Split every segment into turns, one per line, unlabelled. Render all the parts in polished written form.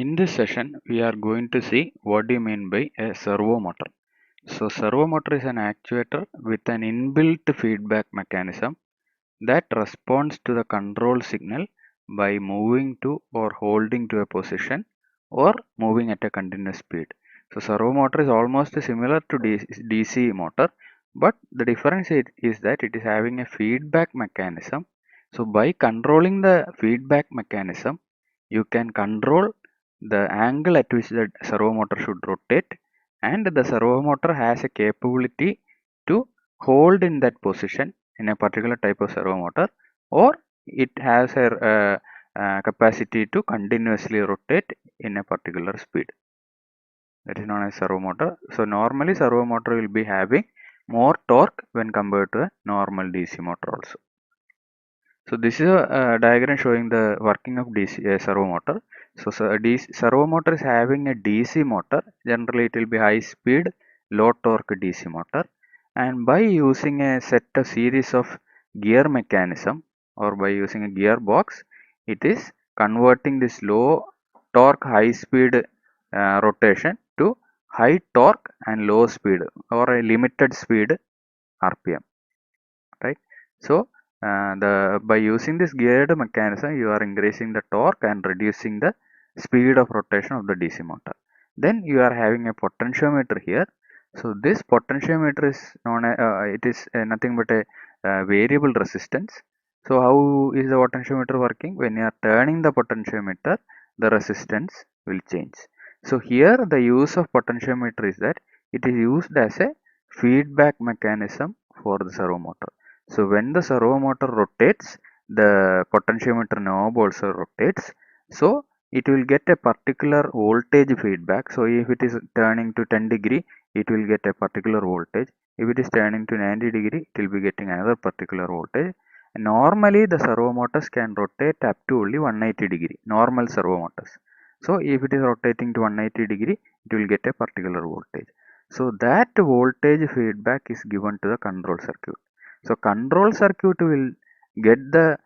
In this session, we are going to see what do you mean by a servo motor. So, servo motor is an actuator with an inbuilt feedback mechanism that responds to the control signal by moving to or holding to a position or moving at a continuous speed. So, servo motor is almost similar to DC motor, but the difference is that it is having a feedback mechanism. So, by controlling the feedback mechanism, you can control the angle at which the servo motor should rotate, and the servo motor has a capability to hold in that position in a particular type of servo motor, or it has a capacity to continuously rotate in a particular speed. That is known as servo motor. So normally servo motor will be having more torque when compared to a normal DC motor also. So this is a diagram showing the working of DC servo motor. So, servo motor is having a DC motor. Generally, it will be high speed, low torque DC motor. And by using a series of gear mechanism or by using a gearbox, it is converting this low torque, high speed rotation to high torque and low speed or a limited speed RPM, right? So by using this geared mechanism, you are increasing the torque and reducing the speed of rotation of the DC motor. Then you are having a potentiometer here. So this potentiometer is known as it is nothing but a variable resistance. So how is the potentiometer working? When you are turning the potentiometer, the resistance will change. So here the use of potentiometer is that it is used as a feedback mechanism for the servo motor. So when the servo motor rotates, the potentiometer knob also rotates. So it will get a particular voltage feedback. So if it is turning to 10 degree, it will get a particular voltage. If it is turning to 90 degree, it will be getting another particular voltage. And normally the servo motors can rotate up to only 180 degree, normal servo motors. So if it is rotating to 180 degree, it will get a particular voltage. So that voltage feedback is given to the control circuit. So control circuit will get the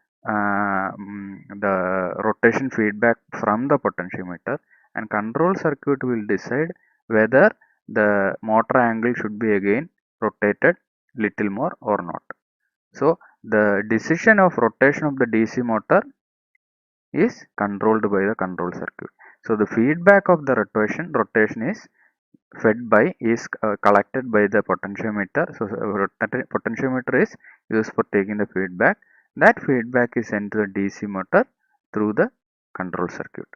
rotation feedback from the potentiometer, and control circuit will decide whether the motor angle should be again rotated little more or not. So the decision of rotation of the DC motor is controlled by the control circuit. So the feedback of the rotation is collected by the potentiometer. So potentiometer is used for taking the feedback. That feedback is sent to the DC motor through the control circuit,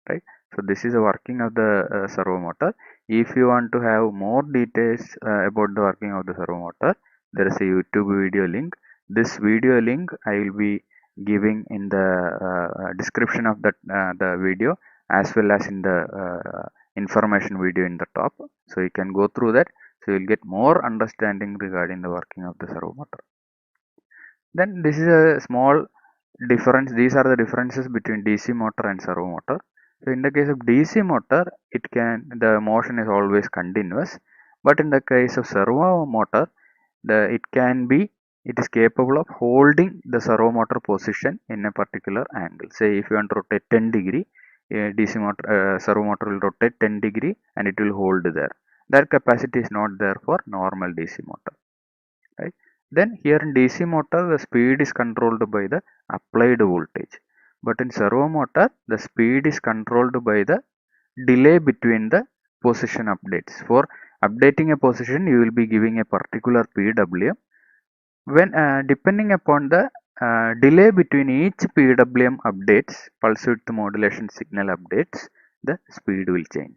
right? So this is the working of the servo motor. If you want to have more details about the working of the servo motor, there is a YouTube video link. This video link I will be giving in the description of the video, as well as in the information video in the top. So you can go through that. So you will get more understanding regarding the working of the servo motor. Then this is a small difference. These are the differences between DC motor and servo motor. So in the case of DC motor, the motion is always continuous, but in the case of servo motor, it is capable of holding the servo motor position in a particular angle. Say if you want to rotate 10 degree, servo motor will rotate 10 degree and it will hold there. That capacity is not there for normal DC motor, right? Then here in DC motor, the speed is controlled by the applied voltage, but in servo motor, the speed is controlled by the delay between the position updates. For updating a position, you will be giving a particular PWM. When depending upon the delay between each PWM updates, pulse width modulation signal updates, the speed will change.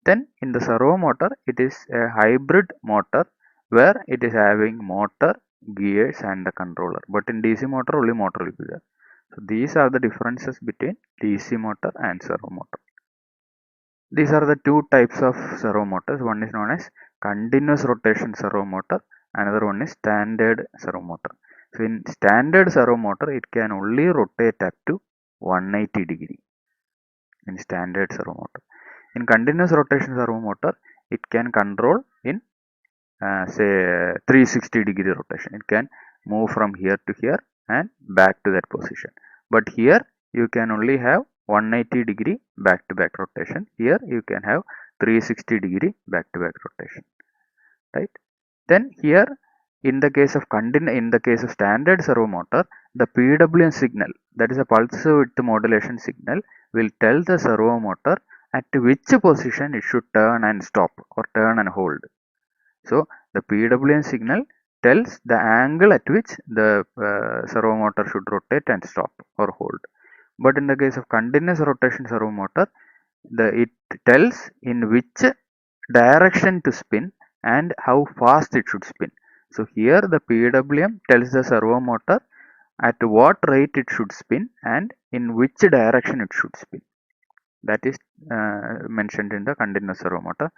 Then in the servo motor, it is a hybrid motor where it is having motor, gears and the controller. But in DC motor, only motor will be there. So these are the differences between DC motor and servo motor. These are the two types of servo motors. One is known as continuous rotation servo motor. Another one is standard servo motor. So in standard servo motor, it can only rotate up to 180 degree in standard servo motor. In continuous rotation servo motor, it can control in say 360 degree rotation. It can move from here to here and back to that position. But here you can only have 180-degree back-to-back rotation. Here you can have 360-degree back-to-back rotation, right? Then here, in the case of standard servo motor, the PWM signal, that is a pulse width modulation signal, will tell the servo motor at which position it should turn and stop or turn and hold. So the PWM signal tells the angle at which the servo motor should rotate and stop or hold. But in the case of continuous rotation servo motor, it tells in which direction to spin and how fast it should spin. So here the PWM tells the servo motor at what rate it should spin and in which direction it should spin. That is mentioned in the continuous servo motor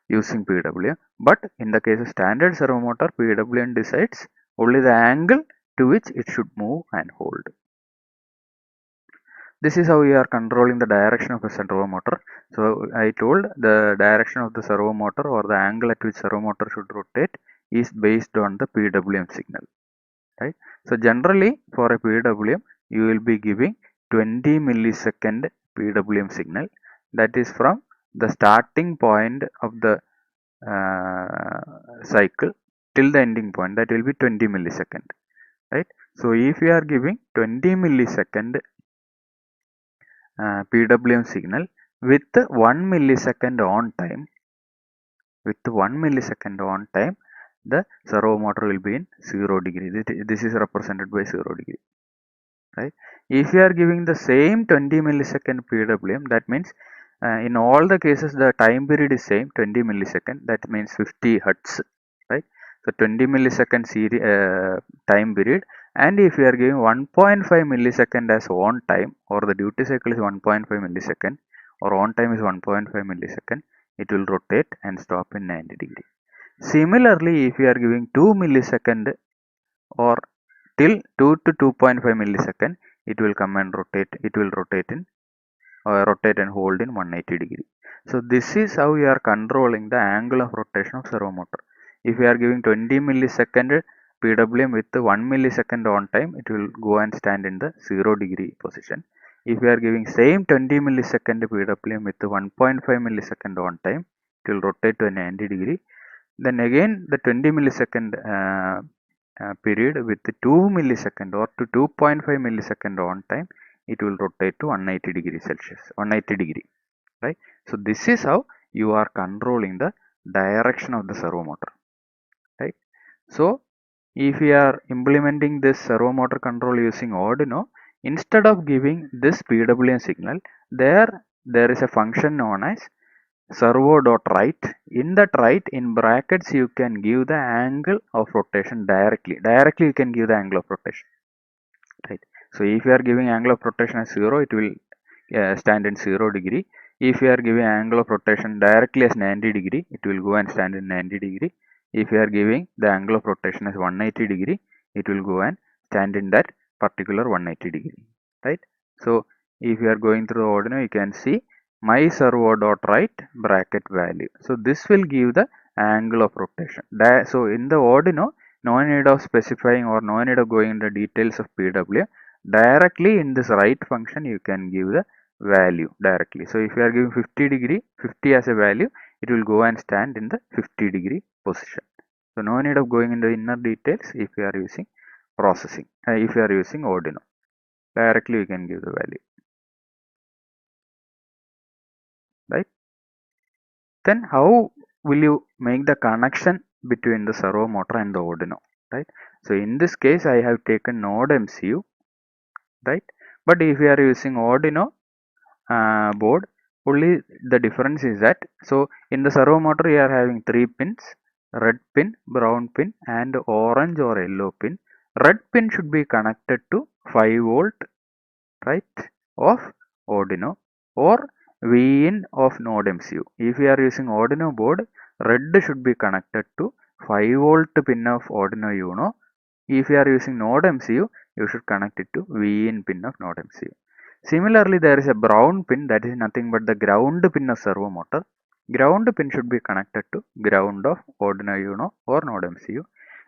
using PWM. But in the case of standard servo motor, PWM decides only the angle to which it should move and hold. This is how we are controlling the direction of a servo motor. So I told the direction of the servo motor or the angle at which servo motor should rotate is based on the PWM signal, right? So generally for a PWM you will be giving 20 millisecond PWM signal, that is from the starting point of the cycle till the ending point, that will be 20 millisecond, right? So if you are giving 20 millisecond PWM signal with 1 millisecond on time, the servo motor will be in 0 degree. This is represented by 0 degree, right? If you are giving the same 20 millisecond PWM, that means in all the cases the time period is same, 20 millisecond, that means 50 hertz, right? So 20 millisecond time period, and if you are giving 1.5 millisecond as on time, or the duty cycle is 1.5 millisecond or on time is 1.5 millisecond, it will rotate and stop in 90 degree. Similarly, if you are giving 2 millisecond or till 2 to 2.5 millisecond, it will come and rotate, rotate and hold in 180 degree. So this is how we are controlling the angle of rotation of servo motor. If you are giving 20 millisecond PWM with 1 millisecond on time, it will go and stand in the 0 degree position. If you are giving same 20 millisecond PWM with 1.5 millisecond on time, it will rotate to a 90 degree. Then again the 20 millisecond period with 2 millisecond or to 2.5 millisecond on time, it will rotate to 180 degree Celsius, 180 degree, right? So this is how you are controlling the direction of the servo motor, right? So if you are implementing this servo motor control using Arduino, instead of giving this PWM signal, there is a function known as servo.write. In that write, in brackets, you can give the angle of rotation directly. Directly you can give the angle of rotation, right? So if you are giving angle of rotation as 0, it will stand in 0 degree. If you are giving angle of rotation directly as 90 degree, it will go and stand in 90 degree. If you are giving the angle of rotation as 180 degree, it will go and stand in that particular 180 degree, right? So if you are going through the Arduino, you can see my servo.write bracket value. So this will give the angle of rotation. So in the Arduino, no need of specifying or no need of going into details of PWM. Directly in this write function, you can give the value directly. So if you are giving 50 degree, 50 as a value, it will go and stand in the 50 degree position. So no need of going into inner details if you are using processing, if you are using Arduino. Directly you can give the value, right? Then how will you make the connection between the servo motor and the Arduino, right? So in this case, I have taken Node MCU, right? But if you are using Arduino board, only the difference is that, so in the servo motor you are having 3 pins: red pin, brown pin and orange or yellow pin. Red pin should be connected to 5 volt, right, of Arduino, or Vin of Node MCU. If you are using Arduino board, red should be connected to 5 volt pin of Arduino Uno. If you are using Node MCU, you should connect it to Vin pin of Node MCU. Similarly, there is a brown pin, that is nothing but the ground pin of servo motor. Ground pin should be connected to ground of Arduino Uno or Node MCU.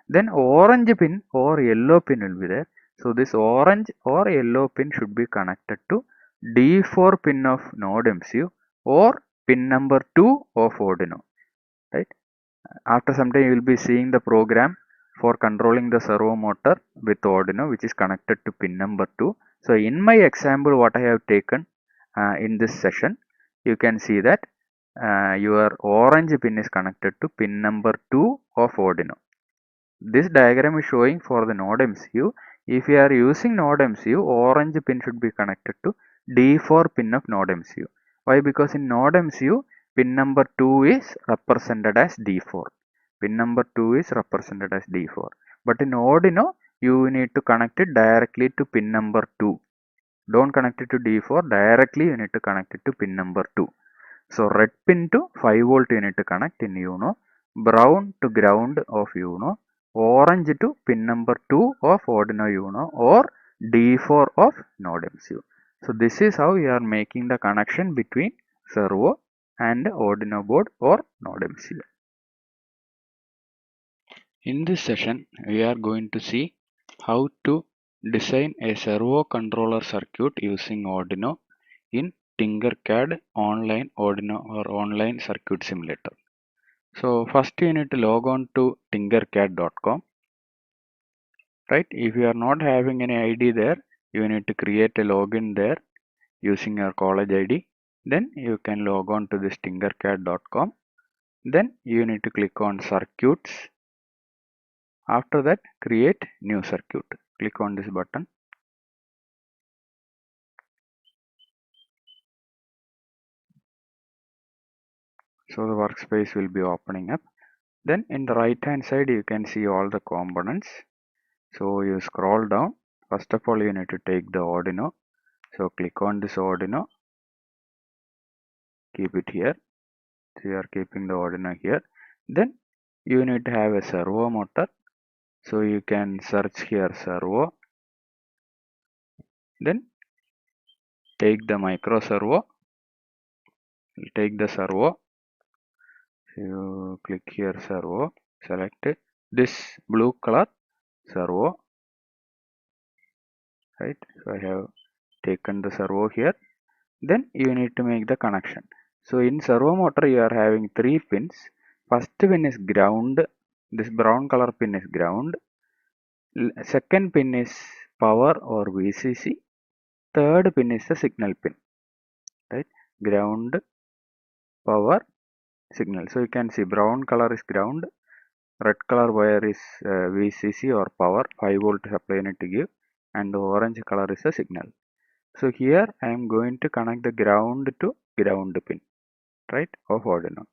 Then orange pin or yellow pin will be there. So this orange or yellow pin should be connected to D4 pin of node MCU or pin number 2 of Arduino, right? After some time you will be seeing the program for controlling the servo motor with Arduino, which is connected to pin number 2. So in my example what I have taken in this session, you can see that your orange pin is connected to pin number 2 of Arduino. This diagram is showing for the node MCU. If you are using node MCU, orange pin should be connected to D4 pin of node MCU. Why? Because in node MCU, pin number 2 is represented as D4. Pin number 2 is represented as D4. But in Arduino, you need to connect it directly to pin number 2. Don't connect it to D4, directly you need to connect it to pin number 2. So red pin to 5 volt you need to connect in Uno, brown to ground of Uno, orange to pin number 2 of Arduino Uno, or D4 of node MCU. So this is how you are making the connection between servo and Arduino board or node MCU. In this session, we are going to see how to design a servo controller circuit using Arduino in TinkerCAD Online Arduino or Online Circuit Simulator. So first you need to log on to tinkercad.com, right? If you are not having any ID there, you need to create a login there using your college ID. Then you can log on to this tinkercad.com. Then you need to click on circuits. After that, create new circuit. Click on this button. So the workspace will be opening up. Then in the right hand side, you can see all the components. So you scroll down. First of all, you need to take the Arduino. So click on this Arduino. Keep it here. So you are keeping the Arduino here. Then you need to have a servo motor. So you can search here servo. Then take the micro servo. Take the servo. You click here servo. Select it. This blue color servo. Right. So I have taken the servo here. Then you need to make the connection. So in servo motor you are having 3 pins. First pin is ground. This brown color pin is ground. Second pin is power or VCC. Third pin is the signal pin, right? Ground, power, signal. So you can see brown color is ground, red color wire is VCC or power, 5 volt supply need to give, and the orange color is the signal. So here I am going to connect the ground to ground pin, right, of Arduino.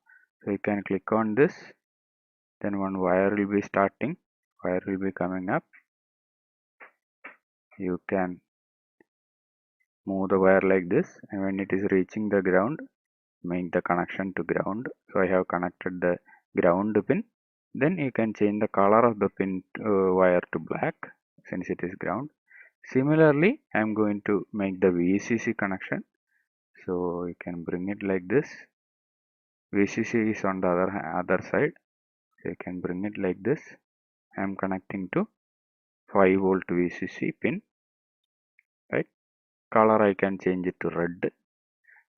So you can click on this, then one wire will be starting, wire will be coming up. You can move the wire like this, and when it is reaching the ground, make the connection to ground. So I have connected the ground pin. Then you can change the color of the pin wire to black since it is ground. Similarly, I am going to make the VCC connection. So you can bring it like this. VCC is on the other side. So you can bring it like this. I am connecting to 5 volt VCC pin. Right. Color I can change it to red.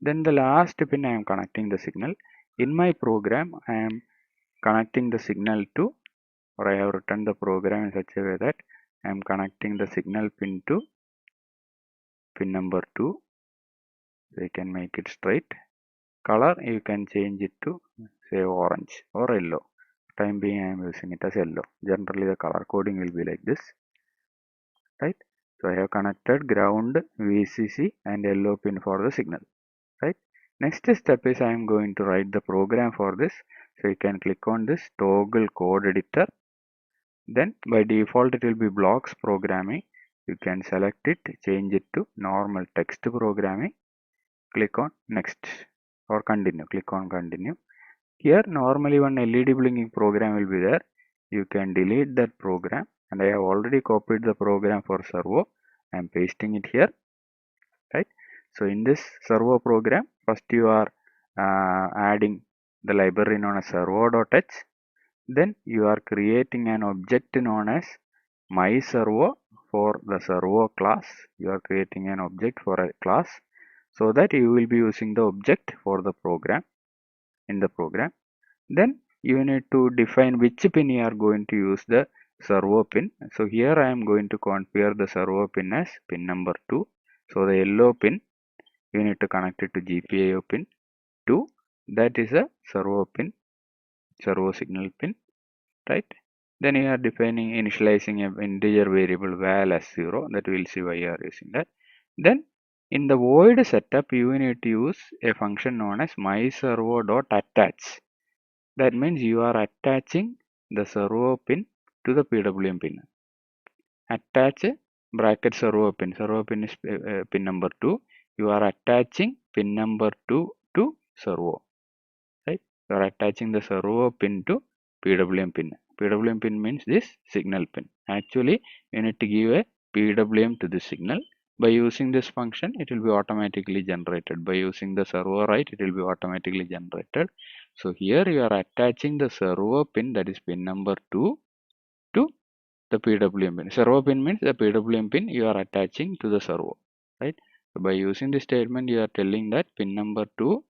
Then the last pin I am connecting the signal. In my program, I am connecting the signal to, or I have written the program in such a way that I am connecting the signal pin to pin number 2. So you can make it straight. Color you can change it to say orange or yellow. Time being I am using it as yellow. Generally the color coding will be like this, right? So I have connected ground, VCC and yellow pin for the signal, right? Next step is I am going to write the program for this. So you can click on this toggle code editor. Then by default it will be blocks programming. You can select it, change it to normal text programming. Click on next or continue. Click on continue. Here normally one LED blinking program will be there. You can delete that program, and I have already copied the program for servo. I am pasting it here, right? So in this servo program, first you are adding the library known as servo.h. Then you are creating an object known as myServo for the servo class. You are creating an object for a class. so that you will be using the object for the program in the program. Then you need to define which pin you are going to use the servo pin. So here I am going to configure the servo pin as pin number 2. So the yellow pin you need to connect it to GPIO pin 2. That is a servo pin, servo signal pin, right? Then you are defining initializing an integer variable val as 0. That we'll see why you are using that. Then in the void setup, you need to use a function known as myServo.attach. That means you are attaching the servo pin to the PWM pin. Attach bracket servo pin. Servo pin is pin number 2. You are attaching pin number 2 to servo. Right? You are attaching the servo pin to PWM pin. PWM pin means this signal pin. Actually, you need to give a PWM to the signal. By using this function, it will be automatically generated. By using the servo write, it will be automatically generated. So here you are attaching the servo pin, that is pin number 2, to the PWM pin. Servo pin means the PWM pin you are attaching to the servo. Right? So by using this statement, you are telling that pin number 2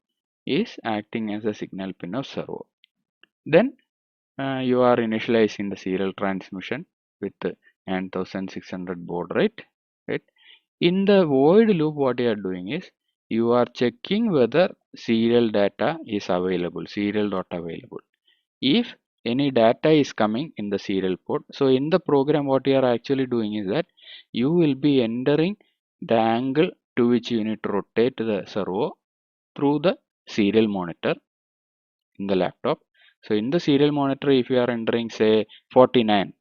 is acting as a signal pin of servo. Then you are initializing the serial transmission with 9600 baud rate. Right? In the void loop, what you are doing is you are checking whether serial data is available, serial dot available. If any data is coming in the serial port, so in the program, what you are actually doing is that you will be entering the angle to which you need to rotate the servo through the serial monitor in the laptop. So in the serial monitor, if you are entering say 49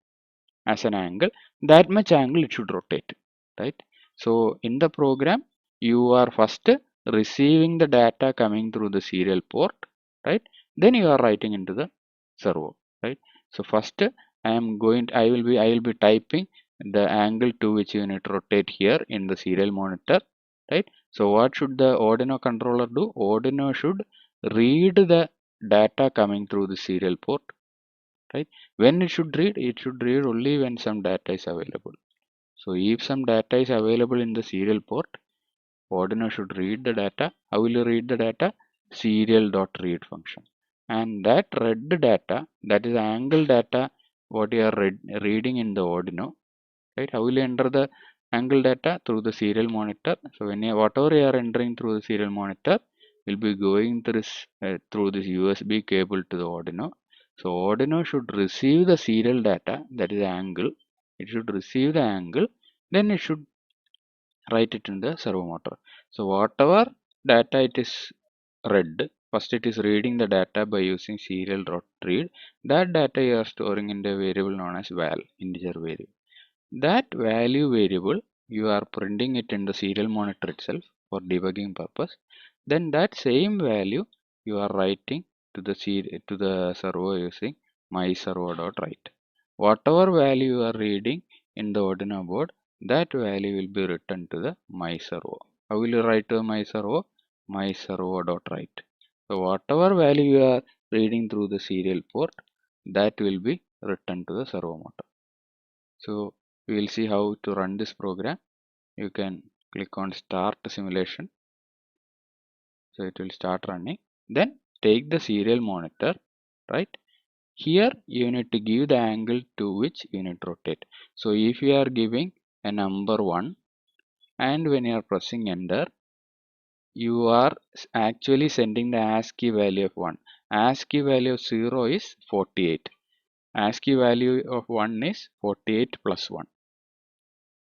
as an angle, that much angle it should rotate, right? So in the program, you are first receiving the data coming through the serial port, right? Then you are writing into the servo, right? So first I will be typing the angle to which you need to rotate here in the serial monitor, right? So what should the Arduino controller do? Arduino should read the data coming through the serial port, right? When it should read only when some data is available. So if some data is available in the serial port, Arduino should read the data. How will you read the data? Serial.read function. And that read data, that is angle data, what you are reading in the Arduino, right? How will you enter the angle data? Through the serial monitor. So when whatever you are entering through the serial monitor will be going through this USB cable to the Arduino. So Arduino should receive the serial data, that is angle. It should receive the angle, then it should write it in the servo motor. So whatever data it is read, first it is reading the data by using serial.read. That data you are storing in the variable known as val, integer variable. That value variable you are printing it in the serial monitor itself for debugging purpose. Then that same value you are writing to the servo using myServo.write. Whatever value you are reading in the Arduino board, that value will be written to the myServo. How will you write to myServo? myServo.write. So whatever value you are reading through the serial port, that will be written to the servo motor. So we will see how to run this program. You can click on start simulation. So it will start running. Then take the serial monitor, right? Here you need to give the angle to which you need to rotate. So if you are giving a number 1 and when you are pressing enter, you are actually sending the ASCII value of 1. ASCII value of 0 is 48. ASCII value of 1 is 48 plus 1.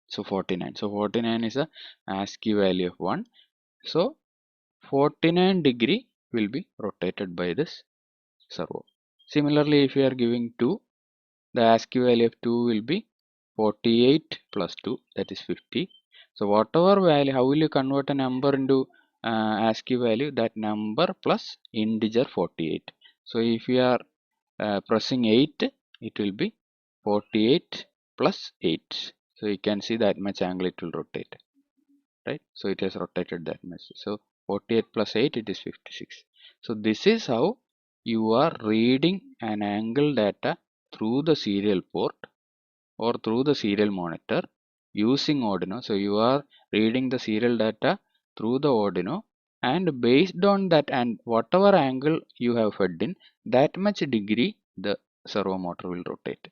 So 49. So 49 is a ASCII value of 1. So 49 degree will be rotated by this servo. Similarly, if you are giving 2, the ASCII value of 2 will be 48 plus 2, that is 50. So whatever value, how will you convert a number into ASCII value? That number plus integer 48. So if you are pressing 8, it will be 48 plus 8. So you can see that much angle it will rotate, right? So it has rotated that much. So 48 plus 8, it is 56. So this is how you are reading an angle data through the serial port or through the serial monitor using Arduino. So you are reading the serial data through the Arduino, and based on that and whatever angle you have fed in, that much degree the servo motor will rotate,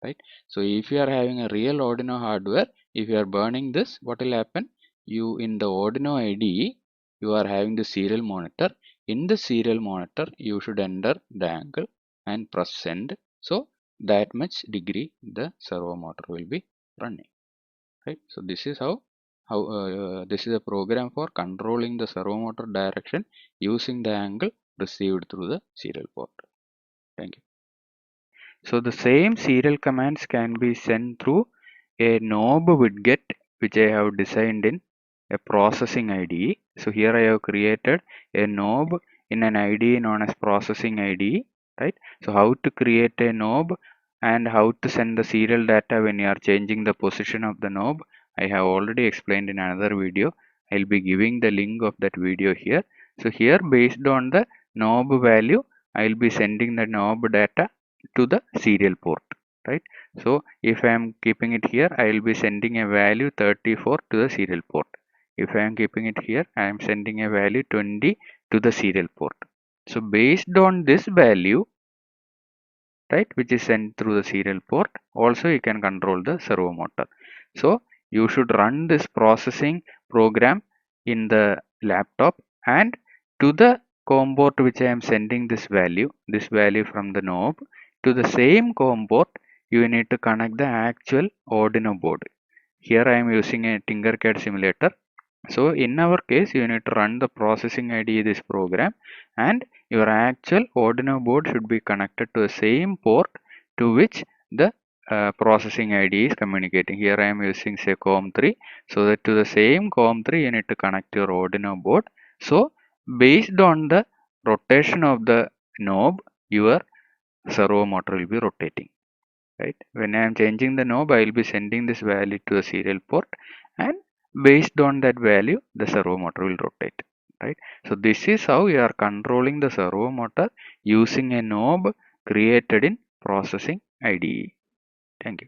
right? So if you are having a real Arduino hardware, if you are burning this, what will happen? You in the Arduino IDE, you are having the serial monitor. In the serial monitor, you should enter the angle and press send. So that much degree the servo motor will be running, right? So this is how this is a program for controlling the servo motor direction using the angle received through the serial port. Thank you. So the same serial commands can be sent through a knob widget which I have designed in a processing IDE. So here I have created a knob in an IDE known as processing IDE, right? So how to create a knob and how to send the serial data when you are changing the position of the knob, I have already explained in another video. I'll be giving the link of that video here. So here, based on the knob value, I'll be sending the knob data to the serial port, right? So if I am keeping it here, I will be sending a value 34 to the serial port. If I am keeping it here, I am sending a value 20 to the serial port. So based on this value, right, which is sent through the serial port, also you can control the servo motor. So you should run this processing program in the laptop, and to the COM port which I am sending this value from the knob, to the same COM port you need to connect the actual Arduino board. Here I am using a TinkerCad simulator. So in our case, you need to run the processing IDE this program, and your actual Arduino board should be connected to the same port to which the processing IDE is communicating. Here I am using say COM3, so that to the same COM3 you need to connect your Arduino board. So based on the rotation of the knob, your servo motor will be rotating, right? When I am changing the knob, I will be sending this value to the serial port, and based on that value, the servo motor will rotate, right? So this is how you are controlling the servo motor using a knob created in processing IDE. Thank you.